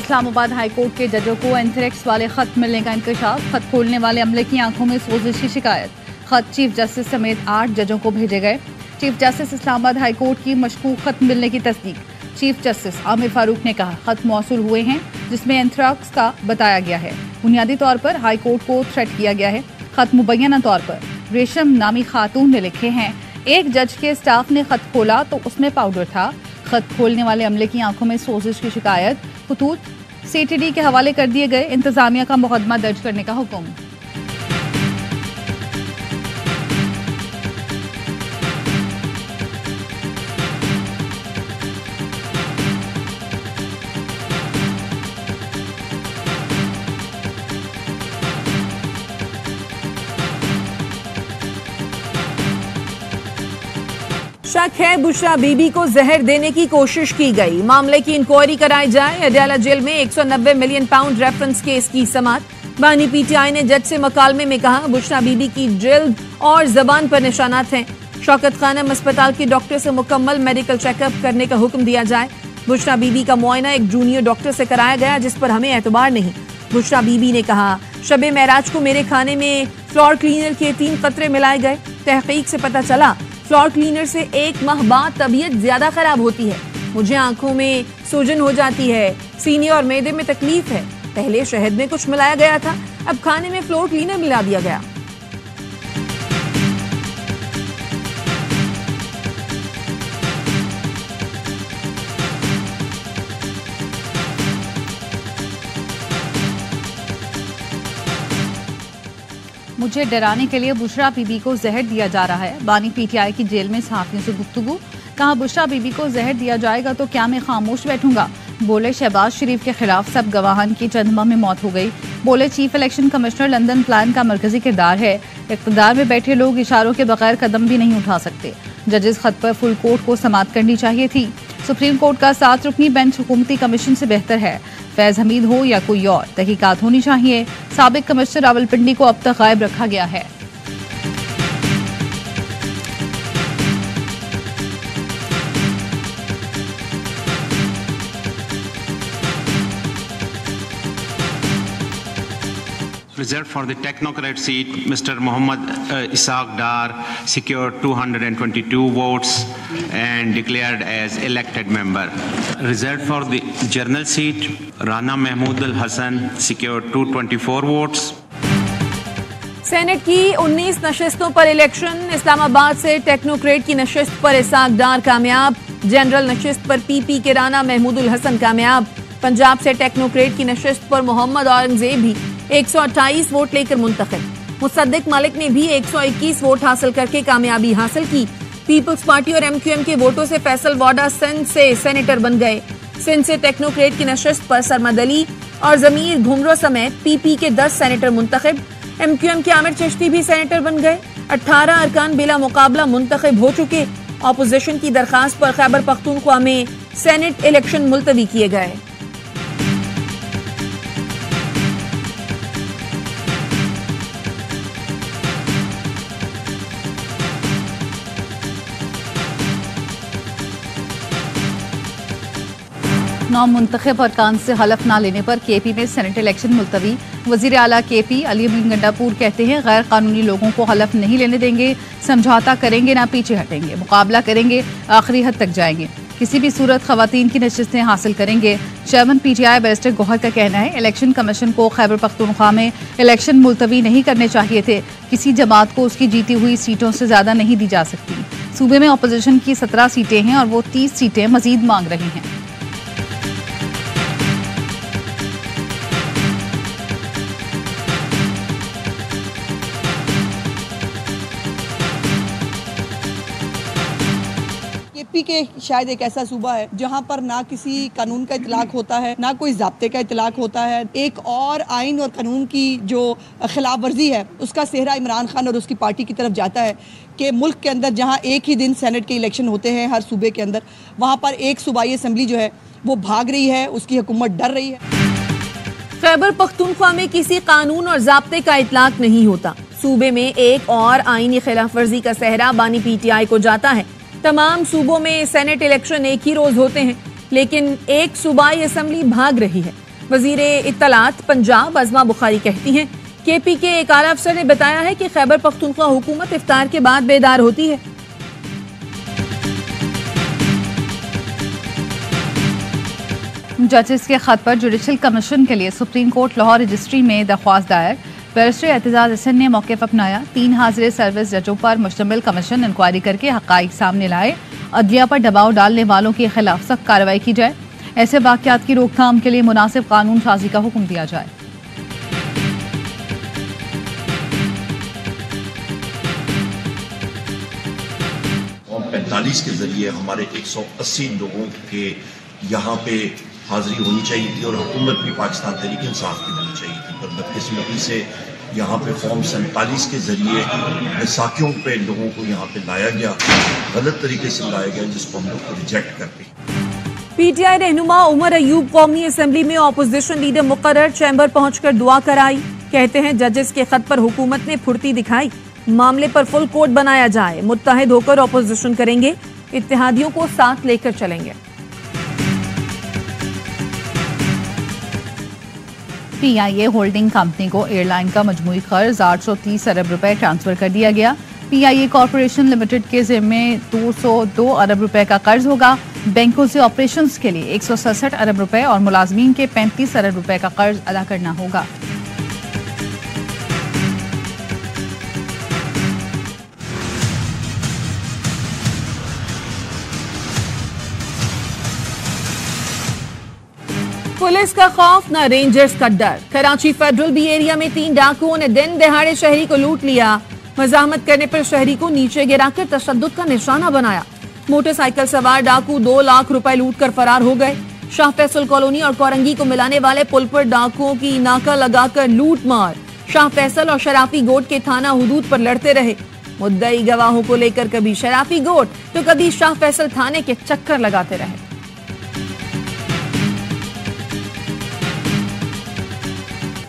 Islamabad high court के जजों को एंथ्रेक्स वाले खत मिलने का इंकशाफ। खत खोलने वाले अमले की आंखों में सोजिश की शिकायत। खत चीफ जस्टिस समेत 8 जजों को भेजे गए। Chief justice Islamabad high court की मशकूक खत मिलने की तस्दीक। चीफ जस्टिस आमिर फारूक ने कहा खत मौसूल हुए हैं जिसमें एंथ्रेक्स का बताया गया है। बुनियादी तौर पर हाई कोर्ट को थ्रेट किया गया है। खत मुबैना तौर पर रेशम नामी खातून ने लिखे हैं। एक जज के स्टाफ ने खत खोला तो उसमें पाउडर था। खत खोलने वाले अमले की आंखों में सोजिश की शिकायत। खतूत CTD के हवाले कर दिए गए। इंतजामिया का मुकदमा दर्ज करने का हुक्म। शक है बुशरा बीबी को जहर देने की कोशिश की गई। मामले की इंक्वायरी कराई जाए। अडयाला जेल में 190 मिलियन पाउंड रेफरेंस केस की समाअत। बानी PTI ने जज से मकालमे में कहा बुशरा बीबी की जिल्द और जबान पर निशानात हैं। शौकत खानम अस्पताल के डॉक्टर से मुकम्मल मेडिकल चेकअप करने का हुक्म दिया जाए। बुशरा बीबी का मुआयना एक जूनियर डॉक्टर से कराया गया जिस पर हमें एतबार नहीं। बुशरा बीबी ने कहा शबे महराज को मेरे खाने में फ्लोर क्लीनर के 3 कतरे मिलाए गए। तहकीक से पता चला फ्लोर क्लीनर से 1 माह बाद तबीयत ज्यादा खराब होती है। मुझे आंखों में सूजन हो जाती है, सीने और मैदे में तकलीफ है। पहले शहद में कुछ मिलाया गया था, अब खाने में फ्लोर क्लीनर मिला दिया गया। मुझे डराने के लिए बुशरा बीबी को जहर दिया जा रहा है। बानी PTI की जेल में सहाफियों से गुफ्तगू। कहा बुशरा बीबी को जहर दिया जाएगा तो क्या मैं खामोश बैठूंगा। बोले शहबाज शरीफ के खिलाफ सब गवाहान की चंद माह में मौत हो गई। बोले chief election commissioner London plan का मरकजी किरदार है। इक़्तिदार में बैठे लोग इशारों के बगैर कदम भी नहीं उठा सकते। जजेस खत पर फुल कोर्ट को समाअत करनी चाहिए थी। सुप्रीम कोर्ट का 7 रुकनी बेंच हुकूमती कमीशन से बेहतर है। फैज हमीद हो या कोई और, तहकीकात होनी चाहिए। साबिक कमिश्नर रावलपिंडी को अब तक गायब रखा गया है। Reserved for the technocrat seat, Mr. Muhammad Ishaq Dar secured 222 votes and declared as elected member. Reserved for the general seat, Rana Mahmood Al Hassan secured 224 votes. Senate की 19 नशिस्तों पर इलेक्शन। इस्लामाबाद से टेक्नोक्रेट की नशिस्त पर इसाक डार कामयाब। General नशिस्त पर PP के राना महमूद उल हसन कामयाब। पंजाब से टेक्नोक्रेट की नशिस्त पर मोहम्मद औरंगजेब भी 128 वोट लेकर मुंतखब। मुसद्दिक मलिक ने भी 121 वोट हासिल करके कामयाबी हासिल की। पीपल्स पार्टी और MQM के वोटों से फैसल वाडा सिंध से सेनेटर बन गए। सिंध से टेक्नोक्रेट की नशिस्त पर सरमद अली और जमीर घुमरो समेत PP के 10 सेनेटर मुंतखब। MQM के आमिर चिश्ती भी सेनेटर बन गए। 18 अरकान बिला मुकाबला मुंतखब हो चुके। ऑपोजिशन की दरखास्त पर खैबर पख्तूनख्वा में सेनेट इलेक्शन मुलतवी किए गए। नौ मुंतखब अरकान से हलफ ना लेने पर KP में सेनेट इलेक्शन मुलतवी। वजीर आला KP अली अमीन गंडापुर कहते हैं गैर कानूनी लोगों को हलफ नहीं लेने देंगे। समझौता करेंगे ना पीछे हटेंगे। मुकाबला करेंगे, आखिरी हद तक जाएंगे। किसी भी सूरत खवातीन की नशिस्तें हासिल करेंगे। चेयरमैन PTI बैरिस्टर गौहर का कहना है इलेक्शन कमीशन को खैबर पख्तूनख्वा में इलेक्शन मुलतवी नहीं करने चाहिए थे। किसी जमात को उसकी जीती हुई सीटों से ज्यादा नहीं दी जा सकती। सूबे में अपोजिशन की 17 सीटें हैं और वो 30 सीटें मजीद मांग रही हैं। KP के शायद एक ऐसा सूबा है जहां पर ना किसी कानून का इतलाक होता है, ना कोई ज़ाब्ते का इतलाक होता है। एक और आइन और कानून की जो खिलाफ वर्जी है उसका सेहरा इमरान खान और उसकी पार्टी की तरफ जाता है कि मुल्क के अंदर जहां एक ही दिन सेनेट के इलेक्शन होते हैं हर सूबे के अंदर, वहां पर एक सूबाई असम्बली जो है वो भाग रही है, उसकी हुकूमत डर रही है। खैबर पख्तूनख्वा में किसी कानून और ज़ाब्ते का इतलाक नहीं होता। सूबे में एक और आईनी खिलाफ वर्जी का सेहरा बानी PTI को जाता है। तमाम सूबों में सेनेट इलेक्शन एक ही रोज होते हैं, लेकिन एक सूबाई असम्बली भाग रही है। वजीर इत्तलात पंजाब अज़मा बुखारी कहती हैं केपी के एक आला अफसर ने बताया है कि खैबर पख्तूनख्वा हुकूमत इफ्तार के बाद बेदार होती है। जजेस के खत पर जुडिशल कमीशन के लिए सुप्रीम कोर्ट लाहौर रजिस्ट्री में दरख्वास्त दायर। बैरिस्टर एतजाज हसन ने मौक़िफ़ अपनाया। 3 हाज़िर सर्विस जजों पर मुश्तमिल कमीशन इंक्वायरी करके हक़ाइक़ सामने लाए। अदलिया पर दबाव डालने वालों के खिलाफ सख्त कार्रवाई की जाए। ऐसे वाक़यात की रोकथाम के लिए मुनासिब कानून साजी का हुक्म दिया जाए। फॉर्म 45 के जरिए हमारे 180 लोगों के यहाँ पे हाजिरी होनी चाहिए थी और हुकूमत भी पाकिस्तान तहरीक इंसाफ की होनी चाहिए थी, पर बदकिस्मती से यहाँ पे फॉर्म 47 के जरिए बैसाखियों पे लोगों को यहाँ पे लाया गया, गलत तरीके से लाया गया, जिसको हम लोग रिजेक्ट करते हैं। पीटीआई रहनुमा उमर अयूब कौमी असम्बली में ऑपोजिशन लीडर मुकर्रर चैम्बर पहुंचकर दुआ कराई। कहते हैं जजेस के खत पर हुकूमत ने फुर्ती दिखाई, मामले पर फुल कोर्ट बनाया जाए, मुत्तहिद होकर ऑपोजिशन करेंगे, इत्तेहादियों को साथ लेकर चलेंगे। पीआईए होल्डिंग कंपनी को एयरलाइन का मजमूई कर्ज 830 अरब रुपए ट्रांसफर कर दिया गया। पीआईए कॉरपोरेशन लिमिटेड के जिम्मे 202 अरब रुपए का कर्ज होगा। बैंकों से ऑपरेशंस के लिए 167 अरब रुपए और मुलाजमीन के 35 अरब रुपए का कर्ज अदा करना होगा। पुलिस का खौफ न रेंजर्स का डर। कराची फेडरल बी एरिया में 3 डाकुओं ने दिन दहाड़े शहरी को लूट लिया। मजामत करने पर शहरी को नीचे गिराकर तशद्दुद का निशाना बनाया। मोटरसाइकिल सवार डाकू 2 लाख रुपए लूट कर फरार हो गए। शाह फैसल कॉलोनी और कोरंगी को मिलाने वाले पुल पर डाकुओं की नाका लगाकर लूट मार। शाह फैसल और शराफी गोट के थाना हुदूद पर लड़ते रहे। मुद्दई गवाहों को लेकर कभी शराफी गोट तो कभी शाह फैसल थाने के चक्कर लगाते रहे।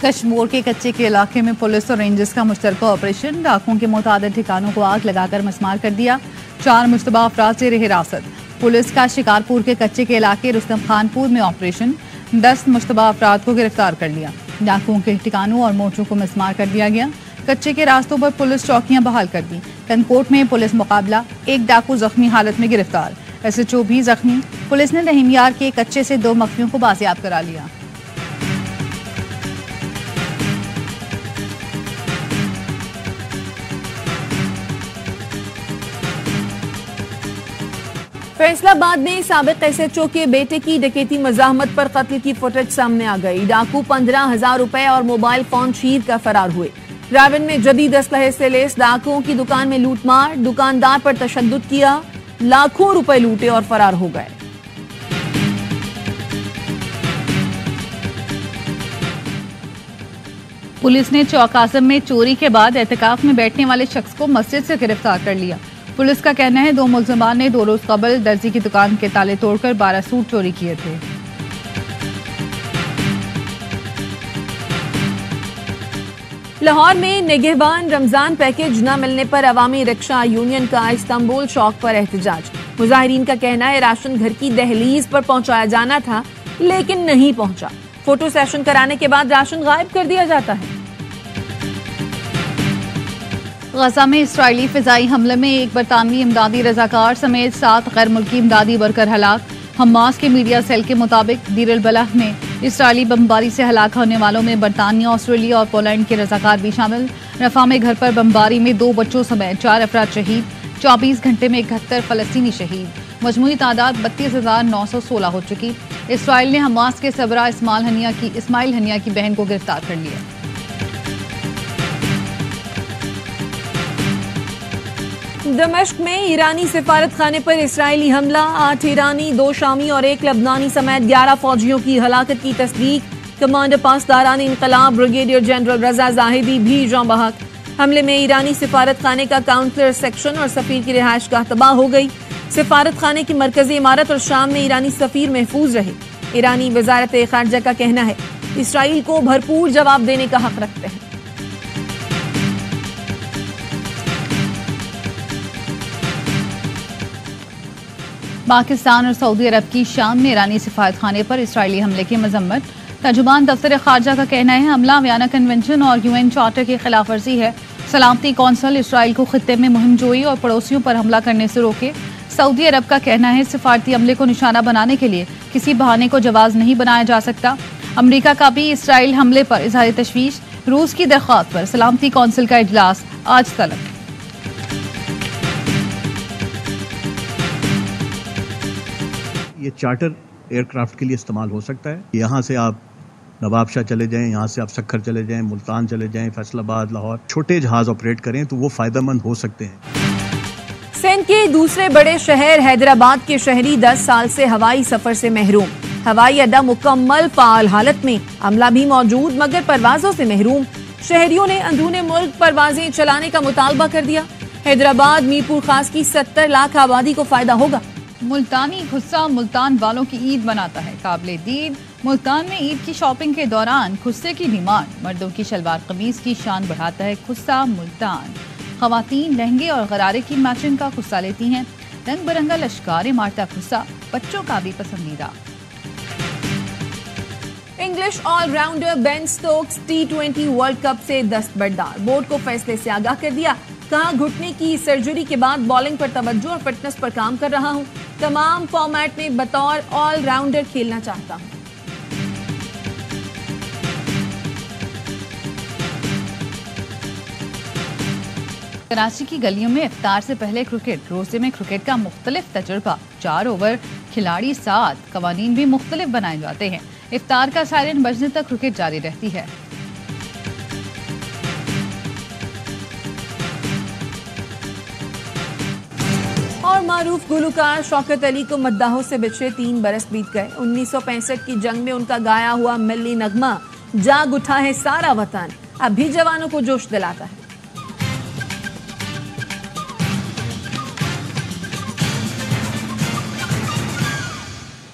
कश्मीर के कच्चे के इलाके में पुलिस और रेंजर्स का मुश्तरका ऑपरेशन। डाकुओं के मुताबिक ठिकानों को आग लगाकर मसमार कर दिया। 4 मुश्तबा अफराद से हिरासत। पुलिस का शिकारपुर के कच्चे के इलाके रुस्तम खानपुर में ऑपरेशन। 10 मुश्तबा अफराद को गिरफ्तार कर लिया। डाकुओं के ठिकानों और मोर्चों को मसमार कर दिया गया। कच्चे के रास्तों पर पुलिस चौकियां बहाल कर दी। कनकोट में पुलिस मुकाबला। 1 डाकू जख्मी हालत में गिरफ्तार। SHO भी जख्मी। पुलिस ने रहीमयार के कच्चे से 2 मखफियों को बाजियाब करा लिया। फैसलाबाद में साबिक SHO के बेटे की डकैती मजाहमत पर कत्ल की फुटेज सामने आ गई। डाकू 15,000 रुपए और मोबाइल फोन छीन कर फरार हुए। रावन में जदीद असलहे से लेस डाकुओं की दुकान में लूटमार। दुकानदार पर तशद्दुद किया, लाखों रुपए लूटे और फरार हो गए। पुलिस ने चौक आजम में चोरी के बाद एहतिकाफ में बैठने वाले शख्स को मस्जिद से गिरफ्तार कर लिया। पुलिस का कहना है 2 मुलजमान ने 2 रोज कबल दर्जी की दुकान के ताले तोड़कर 12 सूट चोरी किए थे। लाहौर में निगहबान रमजान पैकेज न मिलने पर अवामी रिक्शा यूनियन का इस्तांबुल चौक पर एहतजाज। मुजाहिरीन का कहना है राशन घर की दहलीज पर पहुंचाया जाना था लेकिन नहीं पहुंचा। फोटो सेशन कराने के बाद राशन गायब कर दिया जाता है। गजा में इसराइली फिजाई हमले में एक बरतानवी इमदादी रजाकार समेत 7 गैर मुल्की इमदादी वर्कर हलाक। हमास के मीडिया सेल के मुताबिक दीर अल बलाह में इसराइली बमबारी से हलाक होने वालों में बरतानिया, ऑस्ट्रेलिया और पोलैंड के रजाकार भी शामिल। रफा में घर पर बमबारी में 2 बच्चों समेत 4 अफराद शहीद। 24 घंटे में 71 फलस्तीनी शहीद। मजमूई तादाद 32,916 हो चुकी। इसराइल ने हमास के सबरा इस्माइल हनिया की बहन को गिरफ्तार कर लिया। दमिश्क में ईरानी सिफारत खाने पर इसराइली हमला। 8 ईरानी, 2 शामी और 1 लबनानी समेत 11 फौजियों की हलाकत की तस्दीक। कमांडर पासदारान इनकलाब ब्रिगेडियर जनरल रजा जाहिदी भी जाँ बहक। हमले में ईरानी सिफारत खाने का काउंसलर सेक्शन और सफीर की रिहाइश गाह तबाह हो गई। सिफारत खाने की मरकजी इमारत और शाम में ईरानी सफीर महफूज रहे। ईरानी वजारत खारजा का कहना है इसराइल को भरपूर जवाब देने का हक रखते हैं। पाकिस्तान और सऊदी अरब की शाम में ईरानी सिफारत खाने पर इसराइली हमले की मजम्मत। तर्जुमान दफ्तर खारजा का कहना है हमला वियना कन्वेंशन और UN चार्टर की खिलाफ वर्जी है। सलामती कौंसल इसराइल को खित्ते में मुहिम जोई और पड़ोसियों पर हमला करने से रोके। सऊदी अरब का कहना है सिफारती अमले को निशाना बनाने के लिए किसी बहाने को जवाज नहीं बनाया जा सकता। अमरीका का भी इसराइल हमले पर इजहार तशवीश। रूस की दरख्वास्त पर सलामती कौंसिल का इजलास आज तलब। ये चार्टर एयरक्राफ्ट के लिए इस्तेमाल हो सकता है। यहाँ से आप नवाबशाह चले जाएं, यहाँ से आप सक्खर चले जाएं, मुल्तान चले जाएं, फैसलाबाद, लाहौर, छोटे जहाज ऑपरेट करें तो वो फायदेमंद हो सकते हैं। सिंध के दूसरे बड़े शहर हैदराबाद के शहरी 10 साल से हवाई सफर से महरूम। हवाई अड्डा मुकम्मल फाल हालत में, अमला भी मौजूद मगर परवाजों से महरूम। शहरियों ने अंदरूने मुल्क परवाजें चलाने का मुतालबा कर दिया। हैदराबाद मीरपुर खास की 70 लाख आबादी को फायदा होगा। मुल्तानी खुस्सा मुल्तान वालों की ईद मनाता है। काबिले दीद मुल्तान में ईद की शॉपिंग के दौरान खुस्से की डिमांड। मर्दों की शलवार कमीज की शान बढ़ाता है खुस्सा मुल्तान। खवातीन लहंगे और गरारे की मैचिंग का खुस्सा लेती हैं। रंग बिरंगा लश्कारे मारता खुस्सा बच्चों का भी पसंदीदा। English allrounder Ben Stokes T20 world cup से दस्तबरदार। बोर्ड को फैसले से आगाह कर दिया। कहा घुटने की सर्जरी के बाद बॉलिंग पर तवज्जो और फिटनेस पर काम कर रहा हूं। तमाम फॉर्मेट में बतौर ऑलराउंडर खेलना चाहता हूं। कराची की गलियों में इफ्तार से पहले क्रिकेट। रोजे में क्रिकेट का मुख्तलिफ तजुर्बा। 4 ओवर, खिलाड़ी 7, कवानीन भी मुख्तलिफ बनाए जाते हैं। इफ्तार का सायरन बजने तक क्रिकेट जारी रहती है। और मारूफ गुलकार शौकत अली को मद्दाहों से बिछड़े 3 बरस बीत गए। 1965 की जंग में उनका गाया हुआ मिल्ली नगमा जाग उठा है सारा वतन अब भी जवानों को जोश दिलाता है।